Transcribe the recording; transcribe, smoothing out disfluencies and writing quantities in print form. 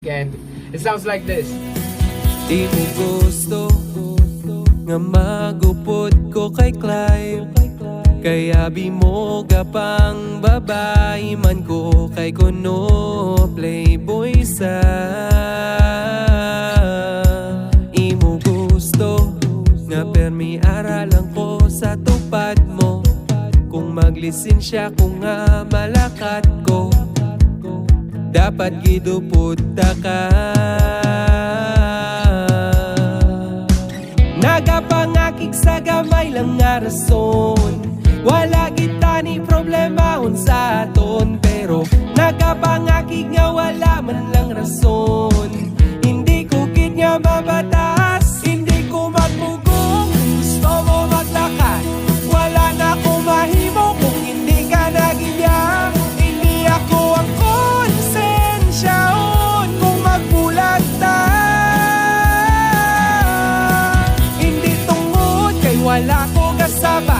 And it sounds like this. Di mo gusto nga magupod ko kay Clive, kaya bimoga pang babae man ko kay kuno playboy sa imo gusto nga permi aralan ko sa tupad mo, kung maglisensya ko nga malakat ko dapat giduputa ka. Nagapangakik sa gamay lang nga rason, wala kita ni problema unsa aton, pero nagapangakik nga wala man lang rason. Hindi ko gid nga mabatas, hindi ko magmugong, gusto mo maglakad, wala na ko mahimo kung hindi ka nagiyang. Hindi ako ang konsensyaon kung magbulag ta, hindi tungod kay wala ko kasama.